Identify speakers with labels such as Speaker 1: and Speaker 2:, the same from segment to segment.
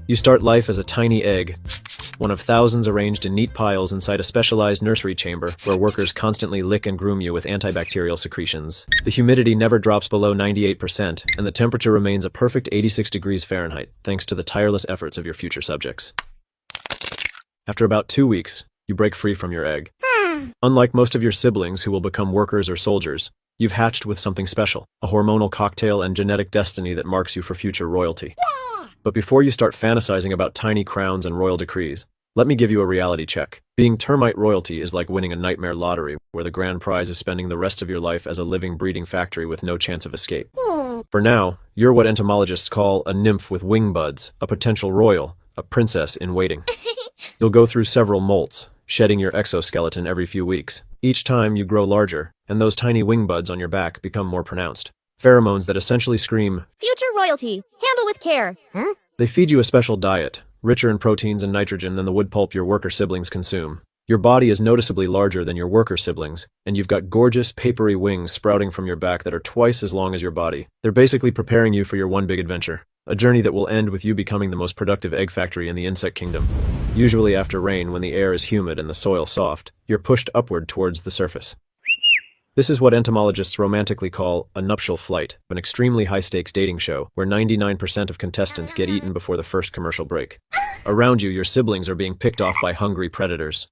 Speaker 1: You start life as a tiny egg, one of thousands arranged in neat piles inside a specialized nursery chamber where workers constantly lick and groom you with antibacterial secretions. The humidity never drops below 98%, and the temperature remains a perfect 86 degrees Fahrenheit, thanks to the tireless efforts of your future subjects. After about 2 weeks, you break free from your egg. Unlike most of your siblings who will become workers or soldiers, you've hatched with something special, a hormonal cocktail and genetic destiny that marks you for future royalty. But before you start fantasizing about tiny crowns and royal decrees, let me give you a reality check. Being termite royalty is like winning a nightmare lottery, where the grand prize is spending the rest of your life as a living, breeding factory with no chance of escape. For now, you're what entomologists call a nymph with wing buds, a potential royal, a princess in waiting. You'll go through several molts, shedding your exoskeleton every few weeks. Each time you grow larger, and those tiny wing buds on your back become more pronounced. Pheromones that essentially scream,
Speaker 2: "Future royalty, handle with care."
Speaker 1: They feed you a special diet, richer in proteins and nitrogen than the wood pulp your worker siblings consume. Your body is noticeably larger than your worker siblings, and you've got gorgeous, papery wings sprouting from your back that are twice as long as your body. They're basically preparing you for your one big adventure, a journey that will end with you becoming the most productive egg factory in the insect kingdom. Usually after rain, when the air is humid and the soil soft, you're pushed upward towards the surface. This is what entomologists romantically call a nuptial flight, an extremely high-stakes dating show where 99% of contestants get eaten before the first commercial break. Around you, your siblings are being picked off by hungry predators.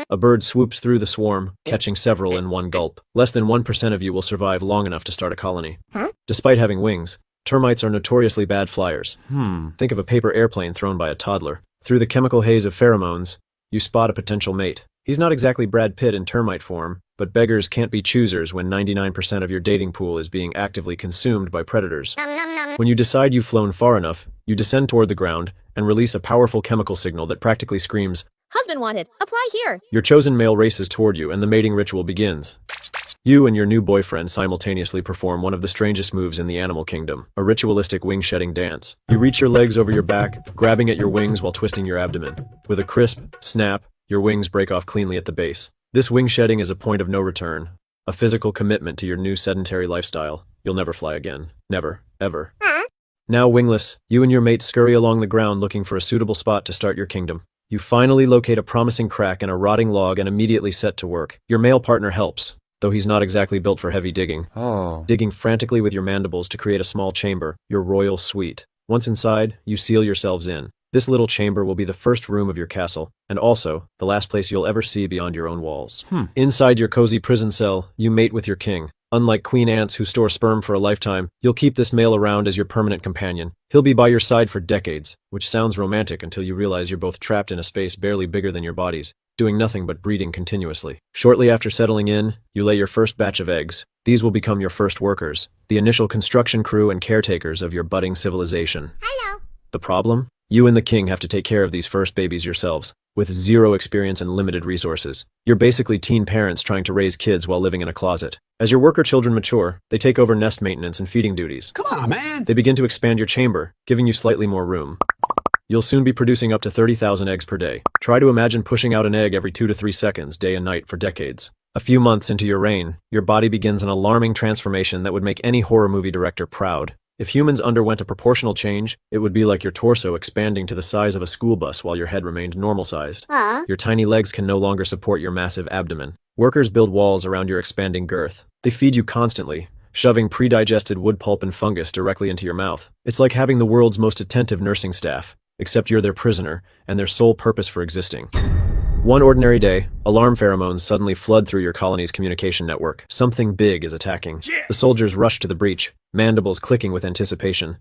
Speaker 1: A bird swoops through the swarm, catching several in one gulp. Less than 1% of you will survive long enough to start a colony. Despite having wings, termites are notoriously bad flyers. Think of a paper airplane thrown by a toddler. Through the chemical haze of pheromones, you spot a potential mate. He's not exactly Brad Pitt in termite form, but beggars can't be choosers when 99% of your dating pool is being actively consumed by predators. When you decide you've flown far enough, you descend toward the ground and release a powerful chemical signal that practically screams,
Speaker 2: "Husband wanted, apply here."
Speaker 1: Your chosen male races toward you and the mating ritual begins. You and your new boyfriend simultaneously perform one of the strangest moves in the animal kingdom, a ritualistic wing-shedding dance. You reach your legs over your back, grabbing at your wings while twisting your abdomen. With a crisp snap, your wings break off cleanly at the base. This wing shedding is a point of no return, a physical commitment to your new sedentary lifestyle. You'll never fly again. Never. Ever. Now wingless, you and your mate scurry along the ground looking for a suitable spot to start your kingdom. You finally locate a promising crack in a rotting log and immediately set to work. Your male partner helps, though he's not exactly built for heavy digging. Digging frantically with your mandibles to create a small chamber, your royal suite. Once inside, you seal yourselves in. This little chamber will be the first room of your castle, and also the last place you'll ever see beyond your own walls. Inside your cozy prison cell, you mate with your king. Unlike queen ants who store sperm for a lifetime, you'll keep this male around as your permanent companion. He'll be by your side for decades, which sounds romantic until you realize you're both trapped in a space barely bigger than your bodies, doing nothing but breeding continuously. Shortly after settling in, you lay your first batch of eggs. These will become your first workers, the initial construction crew and caretakers of your budding civilization.
Speaker 2: Hello.
Speaker 1: The problem? You and the king have to take care of these first babies yourselves, with zero experience and limited resources. You're basically teen parents trying to raise kids while living in a closet. As your worker children mature, they take over nest maintenance and feeding duties.
Speaker 3: Come on, man!
Speaker 1: They begin to expand your chamber, giving you slightly more room. You'll soon be producing up to 30,000 eggs per day. Try to imagine pushing out an egg every 2 to 3 seconds, day and night, for decades. A few months into your reign, your body begins an alarming transformation that would make any horror movie director proud. If humans underwent a proportional change, it would be like your torso expanding to the size of a school bus while your head remained normal-sized. Your tiny legs can no longer support your massive abdomen. Workers build walls around your expanding girth. They feed you constantly, shoving pre-digested wood pulp and fungus directly into your mouth. It's like having the world's most attentive nursing staff, except you're their prisoner and their sole purpose for existing. One ordinary day, alarm pheromones suddenly flood through your colony's communication network. Something big is attacking. The soldiers rush to the breach, mandibles clicking with anticipation.